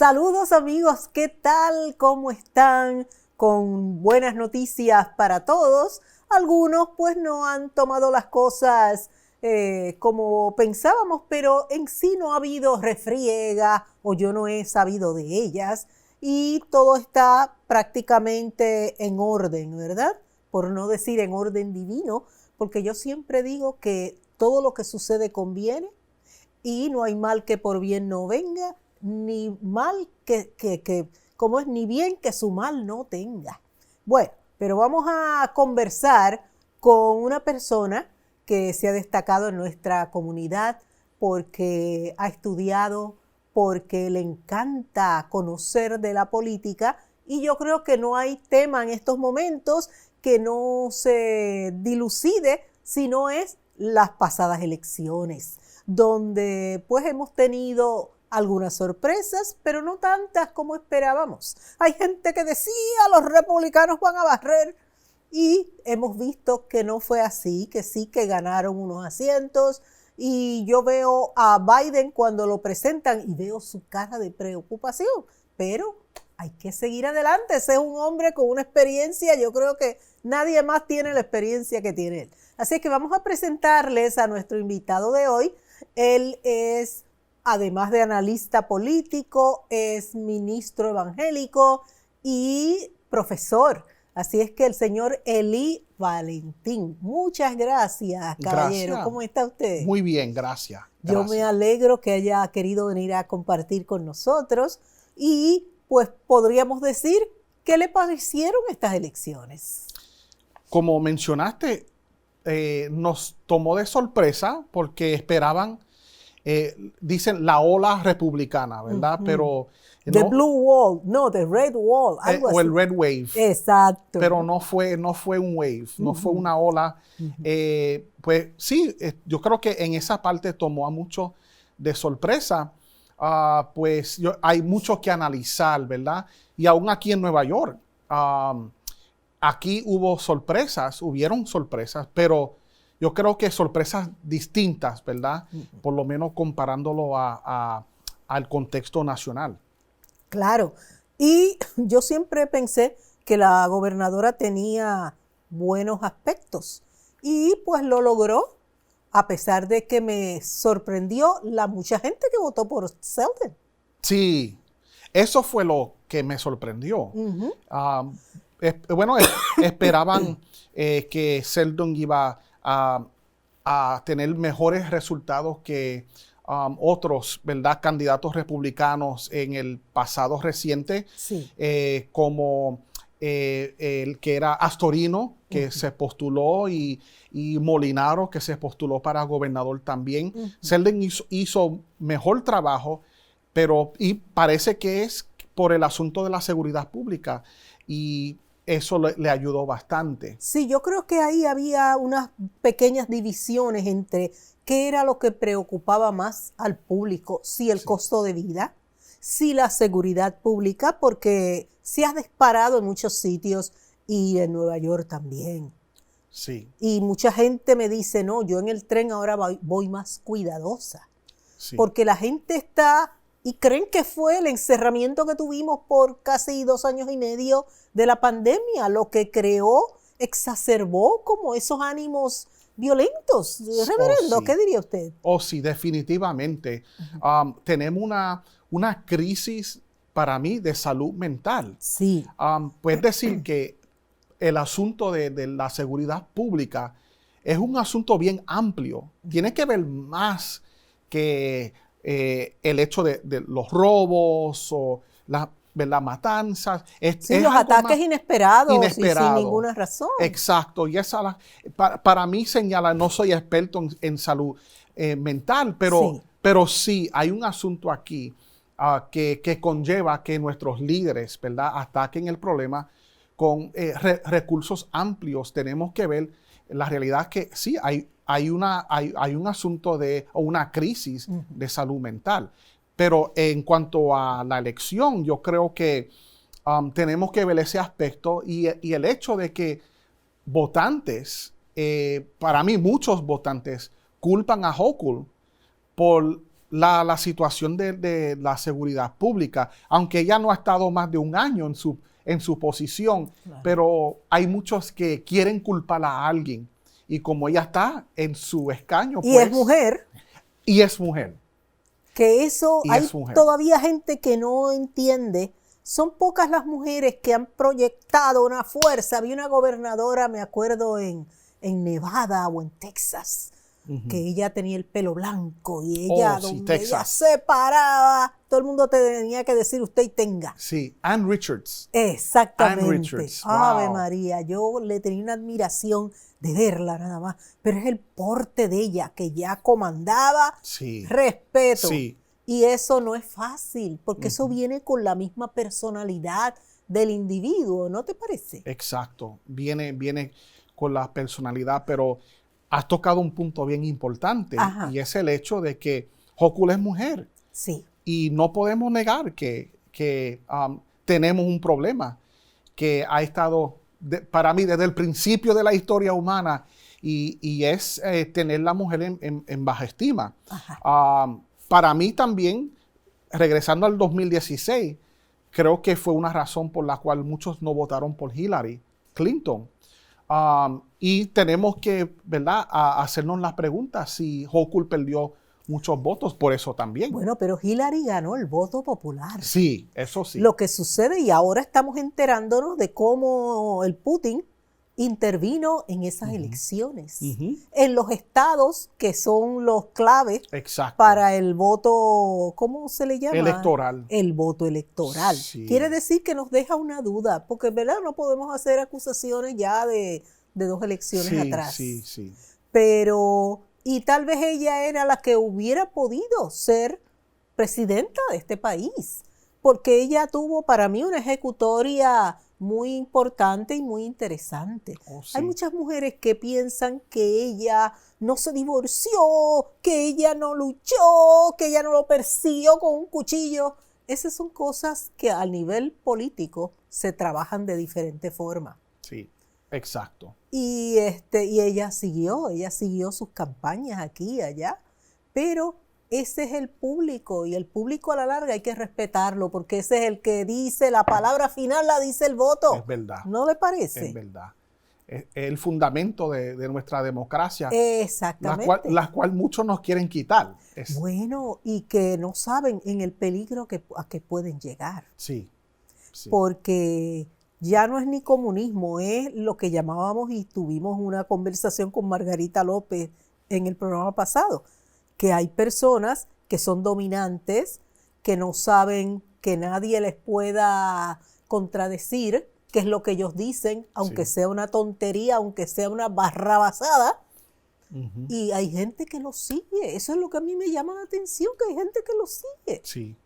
Saludos amigos, ¿qué tal? ¿Cómo están? Con buenas noticias para todos. Algunos pues no han tomado las cosas como pensábamos, pero en sí no ha habido refriega o yo no he sabido de ellas y todo está prácticamente en orden, ¿verdad? Por no decir en orden divino, porque yo siempre digo que todo lo que sucede conviene y no hay mal que por bien no venga, ni mal como es, ni bien que su mal no tenga. Bueno, pero vamos a conversar con una persona que se ha destacado en nuestra comunidad porque ha estudiado, porque le encanta conocer de la política y yo creo que no hay tema en estos momentos que no se dilucide si no es las pasadas elecciones, donde pues hemos tenido algunas sorpresas, pero no tantas como esperábamos. Hay gente que decía los republicanos van a barrer y hemos visto que no fue así, que sí que ganaron unos asientos y yo veo a Biden cuando lo presentan y veo su cara de preocupación, pero hay que seguir adelante. Ese es un hombre con una experiencia, yo creo que nadie más tiene la experiencia que tiene él. Así que vamos a presentarles a nuestro invitado de hoy. Él es, además de analista político, es ministro evangélico y profesor. Así es que el señor Eli Valentín. Muchas gracias, caballero. Gracias. ¿Cómo está usted? Muy bien, gracias. Yo me alegro que haya querido venir a compartir con nosotros y pues podríamos decir, ¿qué le parecieron estas elecciones? Como mencionaste, nos tomó de sorpresa porque esperaban, dicen la ola republicana, ¿verdad? Pero The Blue Wall, no, The Red Wall, algo así. O el Red Wave. Exacto. Pero no fue un wave, no fue una ola. Pues sí, yo creo que en esa parte tomó a muchos de sorpresa. Pues hay mucho que analizar, ¿verdad? Y aún aquí en Nueva York, aquí hubieron sorpresas, pero yo creo que sorpresas distintas, ¿verdad? Por lo menos comparándolo al contexto nacional. Claro, y yo siempre pensé que la gobernadora tenía buenos aspectos y pues lo logró, a pesar de que me sorprendió la mucha gente que votó por Selden. Sí, eso fue lo que me sorprendió. Esperaban que Selden iba a tener mejores resultados que otros, ¿verdad?, candidatos republicanos en el pasado reciente, Sí. como el que era Astorino, que se postuló, y Molinaro, que se postuló para gobernador también. Selden hizo mejor trabajo, y parece que es por el asunto de la seguridad pública, y eso le ayudó bastante. Sí, yo creo que ahí había unas pequeñas divisiones entre qué era lo que preocupaba más al público, si el costo de vida, si la seguridad pública, porque se ha disparado en muchos sitios y en Nueva York también. Sí. Y mucha gente me dice, no, yo en el tren ahora voy más cuidadosa, porque la gente está y creen que fue el encerramiento que tuvimos por casi 2 años y medio de la pandemia lo que exacerbó como esos ánimos violentos. Reverendo, ¿qué diría usted? Sí, definitivamente. Tenemos una crisis, para mí, de salud mental. Sí. Puedes decir que el asunto de la seguridad pública es un asunto bien amplio. Tiene que ver más que el hecho de los robos o las matanzas. Sí, los ataques inesperados y sin ninguna razón. Exacto. Y para mí señala, no soy experto en salud mental, pero sí hay un asunto aquí que conlleva que nuestros líderes, ¿verdad?, ataquen el problema con recursos amplios. Tenemos que ver la realidad que sí, hay un asunto o una crisis de salud mental. Pero en cuanto a la elección, yo creo que tenemos que ver ese aspecto y el hecho de que para mí muchos votantes culpan a Hochul por la situación de la seguridad pública, aunque ella no ha estado más de un año en su posición, claro. Pero hay muchos que quieren culpar a alguien. Y como ella está en su escaño, y pues, es mujer. Y es mujer. Que eso, hay todavía gente que no entiende. Son pocas las mujeres que han proyectado una fuerza. Había una gobernadora, me acuerdo, en Nevada o en Texas, que ella tenía el pelo blanco y ella, donde ella se paraba, todo el mundo te tenía que decir usted y tenga. Sí, Ann Richards. Exactamente. Ann Richards. Ave María, yo le tenía una admiración de verla nada más, pero es el porte de ella que ya comandaba, respeto. Sí. Y eso no es fácil, porque eso viene con la misma personalidad del individuo, ¿no te parece? Exacto, viene con la personalidad, pero has tocado un punto bien importante. Ajá. Y es el hecho de que Hochul es mujer. Sí. Y no podemos negar que tenemos un problema que ha estado, para mí, desde el principio de la historia humana, y es tener la mujer en baja estima. Para mí también, regresando al 2016, creo que fue una razón por la cual muchos no votaron por Hillary Clinton. Y tenemos que, ¿verdad?, hacernos las preguntas si Hochul perdió muchos votos por eso también. Bueno, pero Hillary ganó el voto popular. Sí, eso sí. Lo que sucede, y ahora estamos enterándonos de cómo el Putin intervino en esas elecciones. En los estados que son los claves para el voto, ¿cómo se le llama? Electoral. El voto electoral. Sí. Quiere decir que nos deja una duda, porque ¿verdad? No podemos hacer acusaciones ya de 2 elecciones atrás. Sí. Pero, y tal vez ella era la que hubiera podido ser presidenta de este país, porque ella tuvo para mí una ejecutoria muy importante y muy interesante. Sí. Hay muchas mujeres que piensan que ella no se divorció, que ella no luchó, que ella no lo persiguió con un cuchillo. Esas son cosas que a nivel político se trabajan de diferente forma. Sí, exacto. Y ella siguió sus campañas aquí y allá, pero ese es el público, y el público a la larga hay que respetarlo, porque ese es el que dice la palabra final, la dice el voto. Es verdad. ¿No le parece? Es verdad. Es el fundamento de nuestra democracia. Exactamente. La cual muchos nos quieren quitar. Bueno, y que no saben en el peligro a que pueden llegar. Sí. Porque ya no es ni comunismo, es lo que llamábamos, y tuvimos una conversación con Margarita López en el programa pasado, que hay personas que son dominantes, que no saben que nadie les pueda contradecir qué es lo que ellos dicen, aunque sea una tontería, aunque sea una barrabasada, y hay gente que lo sigue. Eso es lo que a mí me llama la atención, que hay gente que lo sigue.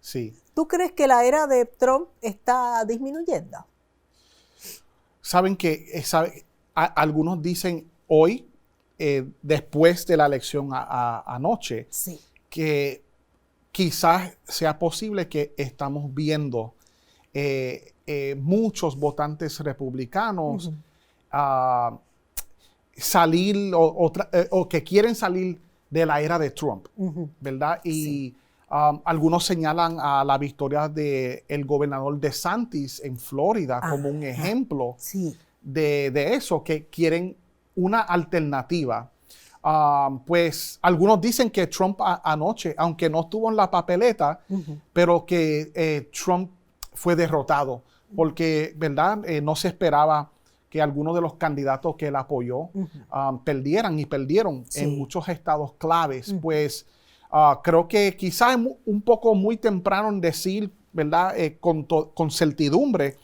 Sí. ¿Tú crees que la era de Trump está disminuyendo? Saben que algunos dicen hoy, después de la elección anoche, que quizás sea posible que estamos viendo muchos votantes republicanos salir o que quieren salir de la era de Trump, ¿verdad? Y algunos señalan a la victoria del gobernador DeSantis en Florida como un ejemplo de eso, que quieren una alternativa. Pues algunos dicen que Trump anoche, aunque no estuvo en la papeleta, pero que Trump fue derrotado, porque, ¿verdad? No se esperaba que algunos de los candidatos que él apoyó perdieran, y perdieron en muchos estados claves. Pues creo que quizás es un poco muy temprano en decir, ¿verdad? Con certidumbre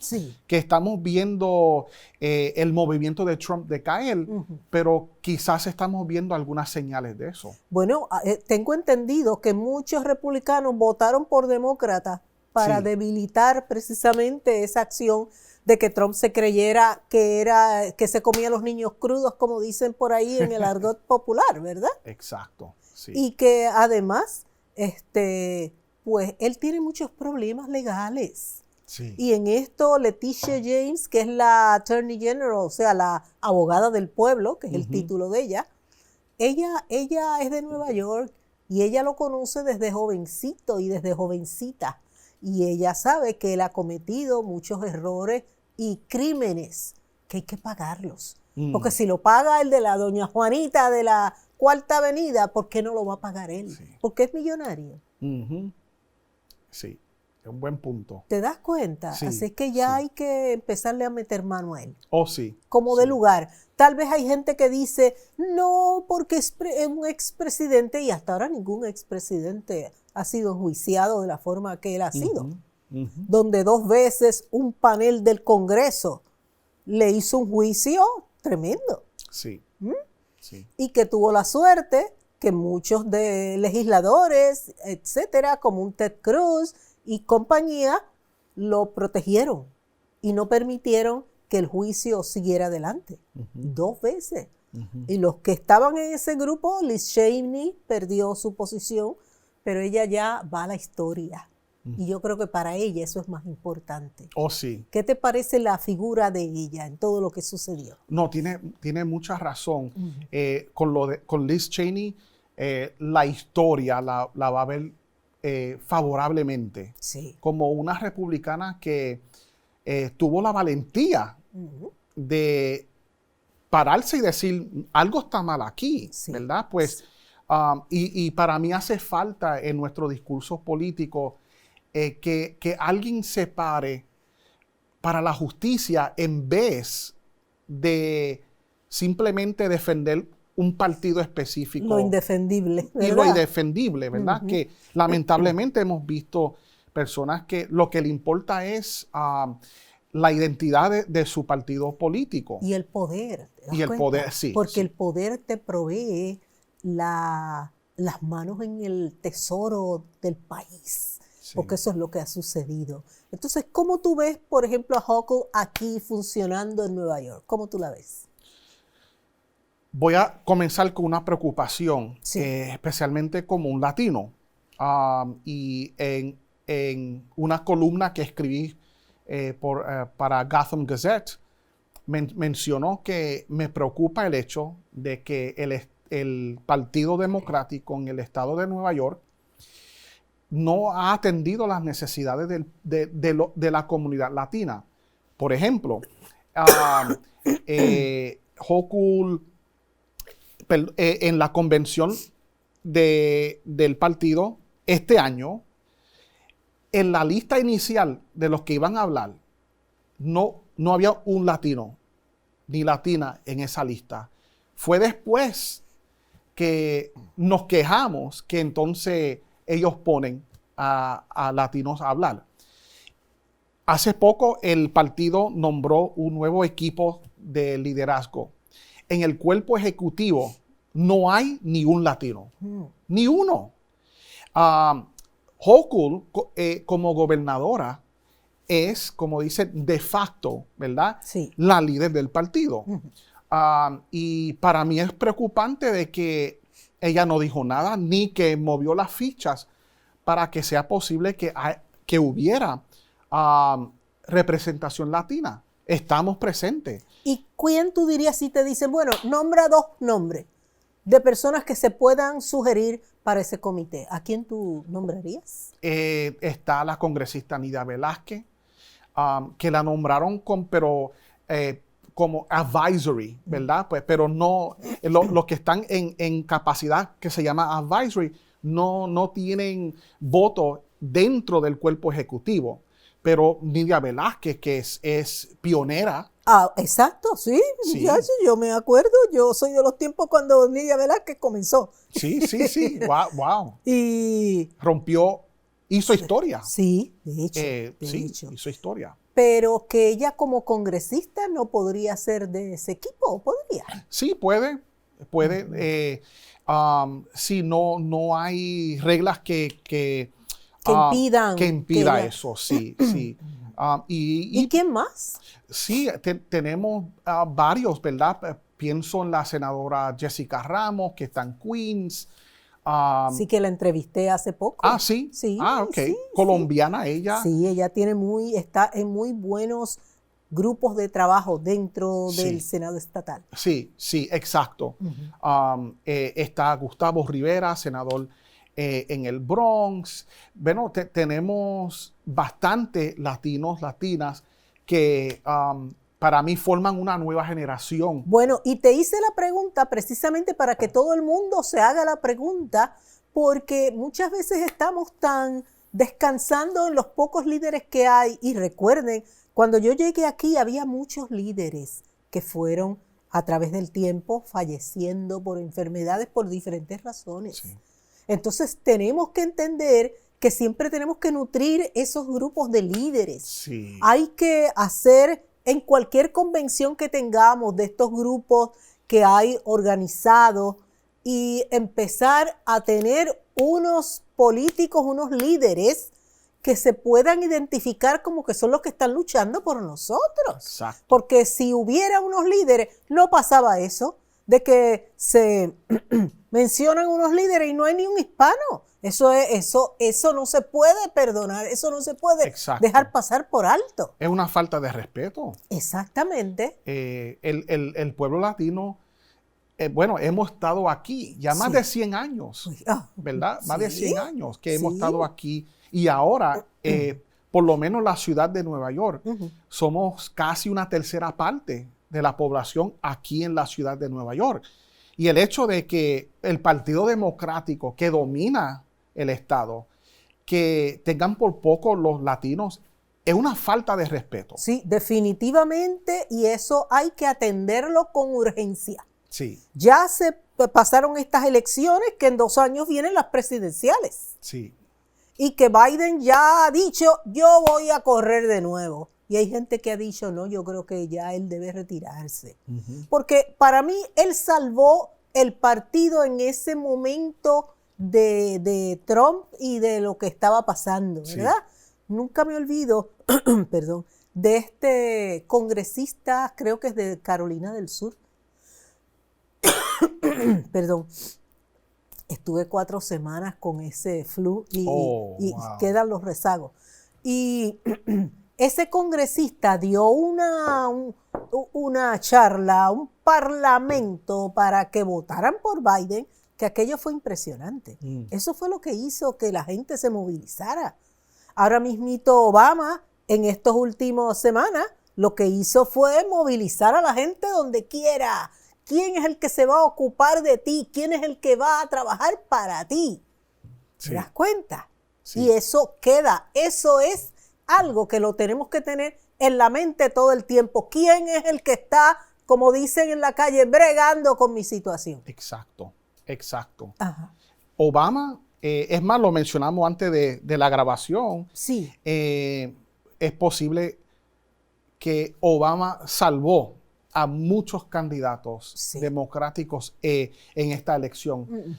que estamos viendo el movimiento de Trump decaer, pero quizás estamos viendo algunas señales de eso. Bueno, tengo entendido que muchos republicanos votaron por demócratas para debilitar precisamente esa acción de que Trump se creyera que se comía a los niños crudos, como dicen por ahí en el argot popular, ¿verdad? Exacto, sí. Y que además, pues él tiene muchos problemas legales. Sí. Y en esto Leticia James, que es la Attorney General, o sea, la abogada del pueblo, que es el título de ella es de Nueva York, Y ella lo conoce desde jovencito y desde jovencita. Y ella sabe que él ha cometido muchos errores y crímenes que hay que pagarlos. Porque si lo paga el de la doña Juanita de la Cuarta Avenida, ¿por qué no lo va a pagar él? Sí. Porque es millonario. Sí, es un buen punto. ¿Te das cuenta? Sí, Así es que ya hay que empezarle a meter mano a él. Oh, sí. Como de lugar. Tal vez hay gente que dice, no, porque es un expresidente, y hasta ahora ningún expresidente ha sido enjuiciado de la forma que él ha sido. Donde 2 veces un panel del Congreso le hizo un juicio tremendo. Sí. Sí. Y que tuvo la suerte que muchos de legisladores, etcétera, como un Ted Cruz y compañía, lo protegieron y no permitieron que el juicio siguiera adelante. 2 veces. Y los que estaban en ese grupo, Liz Cheney perdió su posición, pero ella ya va a la historia. Y yo creo que para ella eso es más importante. Oh, sí. ¿Qué te parece la figura de ella en todo lo que sucedió? No, tiene mucha razón. Con Liz Cheney, la historia la va a ver favorablemente. Sí. Como una republicana que tuvo la valentía de pararse y decir, algo está mal aquí, ¿verdad? Pues, y para mí hace falta en nuestro discurso político que alguien se pare para la justicia en vez de simplemente defender un partido específico. Lo indefendible, ¿verdad? Y lo indefendible, ¿verdad? Que lamentablemente hemos visto personas que lo que le importa es la identidad de su partido político. Y el poder. Y el poder, sí. Porque sí. el poder te provee las manos en el tesoro del país. Sí. Porque eso es lo que ha sucedido. Entonces, ¿cómo tú ves, por ejemplo, a Hochul aquí funcionando en Nueva York? ¿Cómo tú la ves? Voy a comenzar con una preocupación, especialmente como un latino. Y en una columna que escribí para Gotham Gazette, mencionó que me preocupa el hecho de que el Partido Democrático en el estado de Nueva York no ha atendido las necesidades de la comunidad latina. Por ejemplo, Hochul, en la convención del partido este año, en la lista inicial de los que iban a hablar, no había un latino ni latina en esa lista. Fue después que nos quejamos que entonces ellos ponen a latinos a hablar. Hace poco el partido nombró un nuevo equipo de liderazgo. En el cuerpo ejecutivo no hay ni un latino, ni uno. Hochul, como gobernadora, es, como dice, de facto, ¿verdad? Sí. La líder del partido. Y para mí es preocupante de que ella no dijo nada, ni que movió las fichas para que sea posible que hubiera representación latina. Estamos presentes. ¿Y quién tú dirías si te dicen, bueno, nombra 2 nombres de personas que se puedan sugerir para ese comité? ¿A quién tú nombrarías? Está la congresista Nidia Velázquez, que la nombraron como advisory, ¿verdad? Pues, pero no, los que están en capacidad que se llama advisory no tienen voto dentro del cuerpo ejecutivo. Pero Nidia Velázquez, que es pionera. Exacto, sí. Yo me acuerdo, yo soy de los tiempos cuando Nidia Velázquez comenzó. Sí. Wow. Y hizo historia. Sí, de hecho. Hizo historia. Pero que ella como congresista no podría ser de ese equipo, ¿o podría? Sí, puede. Si no hay reglas que impida eso, sí. ¿Y quién más? Sí, tenemos varios, ¿verdad? Pienso en la senadora Jessica Ramos, que está en Queens. Sí, que la entrevisté hace poco. Sí. Sí. Ok. Sí, Colombiana ella. Sí, ella está en muy buenos grupos de trabajo dentro del Senado estatal. Sí, exacto. Está Gustavo Rivera, senador en el Bronx. Bueno, tenemos bastante latinos, latinas que para mí forman una nueva generación. Bueno, y te hice la pregunta precisamente para que todo el mundo se haga la pregunta, porque muchas veces estamos tan descansando en los pocos líderes que hay. Y recuerden, cuando yo llegué aquí había muchos líderes que fueron a través del tiempo falleciendo por enfermedades por diferentes razones. Sí. Entonces tenemos que entender que siempre tenemos que nutrir esos grupos de líderes. Sí. Hay que hacer en cualquier convención que tengamos de estos grupos que hay organizados y empezar a tener unos políticos, unos líderes que se puedan identificar como que son los que están luchando por nosotros. Exacto. Porque si hubiera unos líderes, no pasaba eso, de que se mencionan unos líderes y no hay ni un hispano. Eso no se puede perdonar, eso no se puede dejar pasar por alto. Es una falta de respeto. Exactamente. El pueblo latino, bueno, hemos estado aquí ya más de 100 años, ¿verdad? Más de 100 años que hemos estado aquí. Y ahora, por lo menos la ciudad de Nueva York, somos casi una tercera parte de la población aquí en la ciudad de Nueva York. Y el hecho de que el Partido Democrático que domina el Estado, que tengan por poco los latinos, es una falta de respeto. Sí, definitivamente, y eso hay que atenderlo con urgencia. Sí. Ya se pasaron estas elecciones, que en 2 años vienen las presidenciales. Sí. Y que Biden ya ha dicho, yo voy a correr de nuevo. Y hay gente que ha dicho, no, yo creo que ya él debe retirarse. Porque para mí, él salvó el partido en ese momento de Trump y de lo que estaba pasando, ¿verdad? Sí. Nunca me olvido, perdón, de este congresista, creo que es de Carolina del Sur. Perdón. Estuve 4 semanas con ese flu y quedan los rezagos. Y ese congresista dio una charla, un parlamento para que votaran por Biden, que aquello fue impresionante. Eso fue lo que hizo que la gente se movilizara. Ahora mismito Obama, en estas últimas semanas, lo que hizo fue movilizar a la gente donde quiera. ¿Quién es el que se va a ocupar de ti? ¿Quién es el que va a trabajar para ti? Sí. ¿Te das cuenta? Sí. Y eso queda. Eso es algo que lo tenemos que tener en la mente todo el tiempo. ¿Quién es el que está, como dicen en la calle, bregando con mi situación? Exacto, exacto. Ajá. Obama, es más, lo mencionamos antes de la grabación. Sí. Es posible que Obama salvó a muchos candidatos democráticos en esta elección.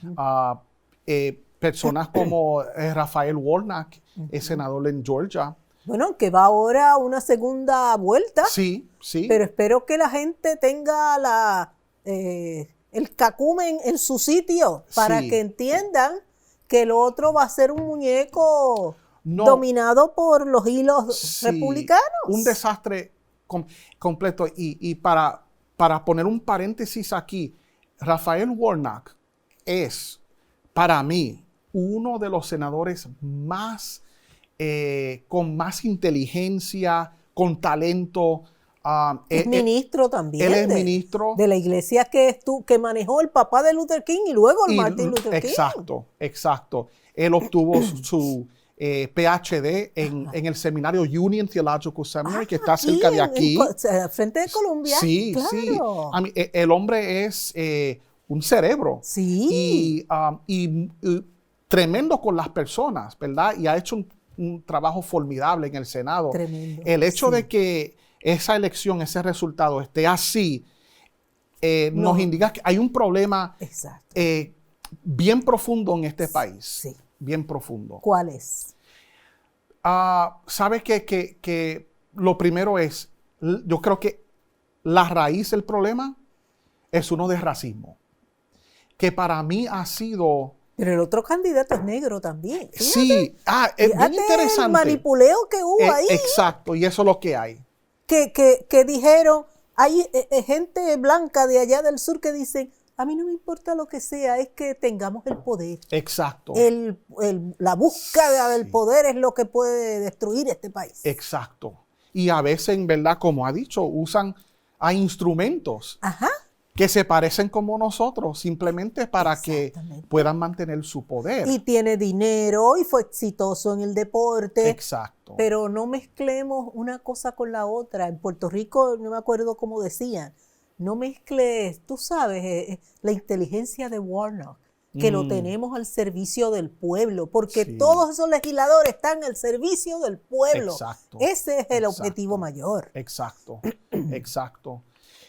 Personas como Raphael Warnock, senador en Georgia. Bueno, que va ahora a una segunda vuelta. Sí, sí. Pero espero que la gente tenga el cacumen en su sitio para que entiendan que el otro va a ser un muñeco dominado por los hilos republicanos. Un desastre completo. Y para poner un paréntesis aquí, Raphael Warnock es, para mí, uno de los senadores más, con más inteligencia, con talento. Es ministro también. Él es ministro. De la iglesia que manejó el papá de Luther King y luego el Martin Luther King. Exacto. Él obtuvo su PhD en el seminario Union Theological Seminary, que está cerca de aquí. Frente de Columbia. Sí, claro. Sí. El hombre es un cerebro. Sí. Y tremendo con las personas, ¿verdad? Y ha hecho un trabajo formidable en el Senado. Tremendo. El hecho de que esa elección, ese resultado esté así, nos indica que hay un problema bien profundo en este país. Sí. Bien profundo. ¿Cuál es? ¿Sabes que lo primero es, yo creo que la raíz del problema es uno de racismo, que para mí ha sido... Pero el otro candidato es negro también. Fíjate. Sí, es bien interesante. El manipuleo que hubo ahí. Exacto, y eso es lo que hay. Que dijeron, hay gente blanca de allá del sur que dicen, A mí no me importa lo que sea, es que tengamos el poder. Exacto. La búsqueda del Sí. poder es lo que puede destruir este país. Exacto. Y a veces, en verdad, como ha dicho, usan a instrumentos Ajá. que se parecen como nosotros, simplemente para que Exactamente. puedan mantener su poder. Y tiene dinero y fue exitoso en el deporte. Exacto. Pero no mezclemos una cosa con la otra. En Puerto Rico, no me acuerdo cómo decían, no mezcles, tú sabes, la inteligencia de Warnock, que lo tenemos al servicio del pueblo, porque Sí. todos esos legisladores están al servicio del pueblo. Exacto. Ese es el Exacto. objetivo mayor. Exacto, exacto.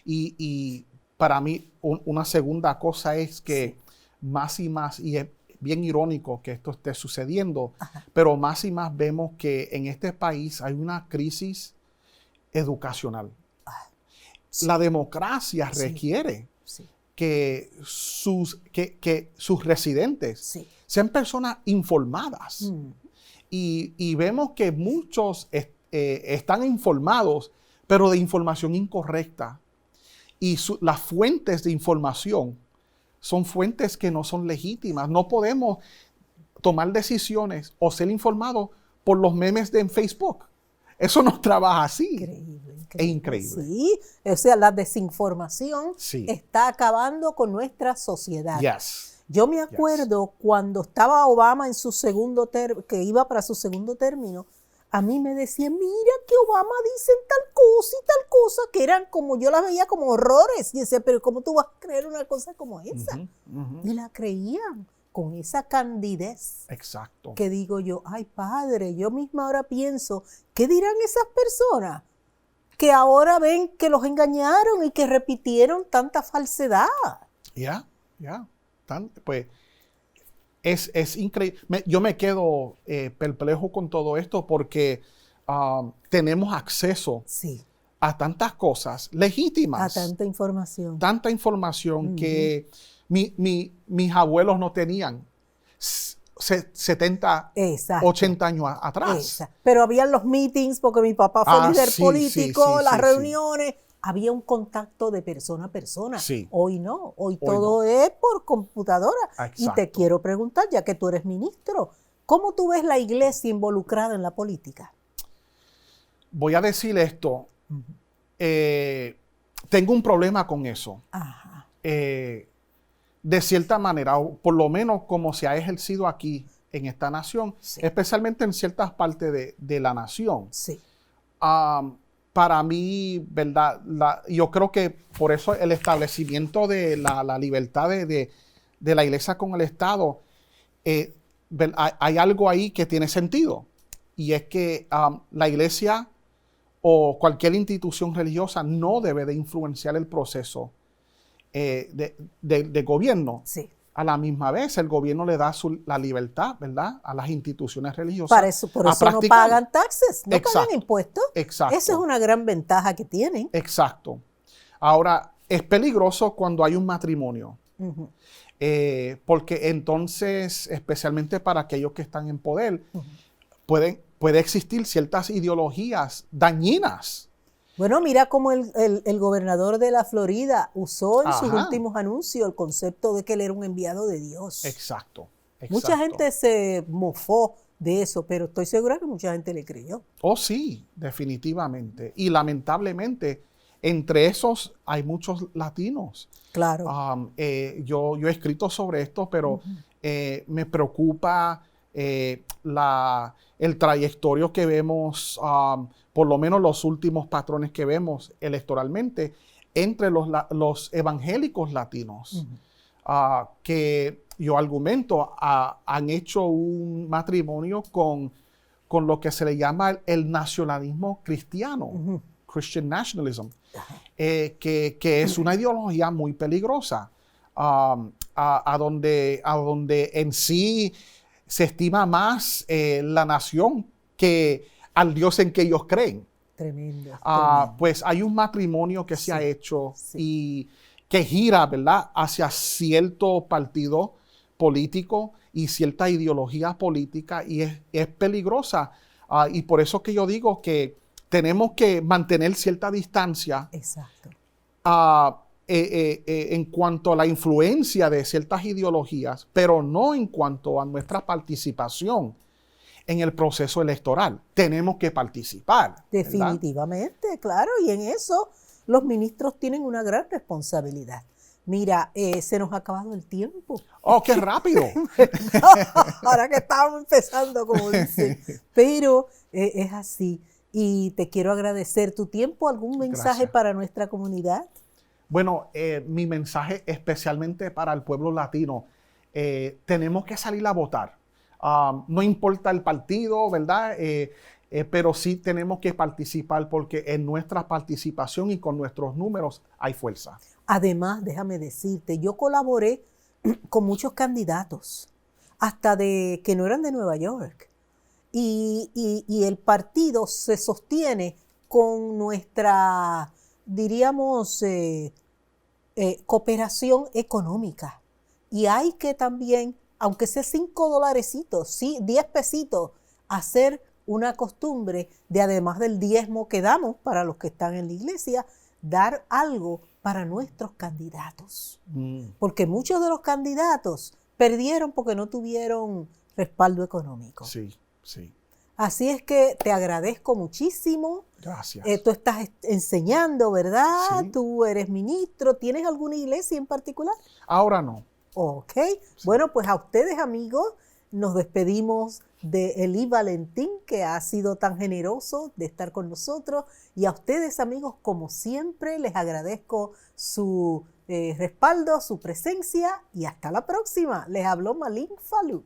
Y para mí una segunda cosa es que más y más, y es bien irónico que esto esté sucediendo, Ajá. pero más y más vemos que en este país hay una crisis educacional. Sí. La democracia Sí. requiere Sí, que sus residentes sí. sean personas informadas. Y vemos que muchos están informados, pero de información incorrecta. Y las fuentes de información son fuentes que no son legítimas. No podemos tomar decisiones o ser informados por los memes de Facebook. Eso no trabaja así. Increíble, Es increíble. Sí, o sea, la desinformación Sí. está acabando con nuestra sociedad. Yes. Yo me acuerdo cuando estaba Obama en su segundo término, que iba para su segundo término, a mí me decían, mira que Obama dice tal cosa y tal cosa, que eran como, yo las veía como horrores. Y decía, pero ¿cómo tú vas a creer una cosa como esa? Y la creían con esa candidez. Exacto. Que digo yo, ay padre, yo misma ahora pienso, ¿qué dirán esas personas que ahora ven que los engañaron y que repitieron tanta falsedad? Ya. Pues es increíble. Yo me quedo perplejo con todo esto porque tenemos acceso Sí, a tantas cosas legítimas. a tanta información. Tanta información que mis abuelos no tenían 70, Exacto. 80 años atrás. Exacto. Pero habían los meetings, porque mi papá fue líder Sí, político, sí, las sí, reuniones, había un contacto de persona a persona. Sí. Hoy no, hoy Hoy todo es por computadora. Y te Exacto. quiero preguntar, ya que tú eres ministro, ¿cómo tú ves la iglesia involucrada en la política? Voy a decir esto. Tengo un problema con eso. Ajá. De cierta manera, o por lo menos como se ha ejercido aquí en esta nación, Sí. especialmente en ciertas partes de la nación. Sí. Para mí, ¿verdad? Yo creo que por eso el establecimiento de la libertad de la iglesia con el Estado, hay algo ahí que tiene sentido. Y es que la iglesia o cualquier institución religiosa no debe de influenciar el proceso de gobierno. Sí. A la misma vez, el gobierno le da la libertad, ¿verdad?, a las instituciones religiosas. Por eso no practicar. pagan taxes, no Exacto. pagan impuestos. Exacto. Esa es una gran ventaja que tienen. Exacto. Ahora, es peligroso cuando hay un matrimonio. Ujú. Porque entonces, especialmente para aquellos que están en poder, puede existir ciertas ideologías dañinas. Bueno, mira cómo el gobernador de la Florida usó en sus Ajá. últimos anuncios el concepto de que él era un enviado de Dios. Exacto. Mucha gente se mofó de eso, pero estoy segura que mucha gente le creyó. Oh, sí, definitivamente. Y lamentablemente, entre esos hay muchos latinos. Claro. Yo he escrito sobre esto, pero me preocupa el trayectorio que vemos, por lo menos los últimos patrones que vemos electoralmente, entre los evangélicos latinos, que yo argumento han hecho un matrimonio con lo que se le llama el nacionalismo cristiano, Christian nationalism, que es una ideología muy peligrosa, a donde en sí se estima más la nación que al Dios en que ellos creen. Tremendo. Pues hay un matrimonio que se ha hecho sí. y que gira, ¿verdad?, hacia cierto partido político y cierta ideología política, y es peligrosa. Y por eso que yo digo que tenemos que mantener cierta distancia. Exacto. en cuanto a la influencia de ciertas ideologías, pero no en cuanto a nuestra participación en el proceso electoral. Tenemos que participar. Definitivamente, ¿verdad? Claro, y en eso los ministros tienen una gran responsabilidad. Mira, se nos ha acabado el tiempo. ¡Oh, qué rápido! Ahora que estábamos empezando, como dicen. Pero es así. Y te quiero agradecer tu tiempo. ¿Algún mensaje Gracias. para nuestra comunidad? Bueno, mi mensaje especialmente para el pueblo latino, tenemos que salir a votar. No importa el partido, ¿verdad? Pero sí tenemos que participar porque en nuestra participación y con nuestros números hay fuerza. Además, déjame decirte, yo colaboré con muchos candidatos, hasta de que no eran de Nueva York. Y el partido se sostiene con nuestra, diríamos, cooperación económica. Y hay que también, aunque sea $5, sí, 10 pesitos, hacer una costumbre de, además del diezmo que damos para los que están en la iglesia, dar algo para nuestros candidatos. Porque muchos de los candidatos perdieron porque no tuvieron respaldo económico. Sí, sí. Así es que te agradezco muchísimo. Gracias. Tú estás enseñando, ¿verdad? Sí. Tú eres ministro. ¿Tienes alguna iglesia en particular? Ahora no. Ok. Sí. Bueno, pues a ustedes, amigos, nos despedimos de Eli Valentín, que ha sido tan generoso de estar con nosotros. Y a ustedes, amigos, como siempre, les agradezco su respaldo, su presencia. Y hasta la próxima. Les habló Malin Falú.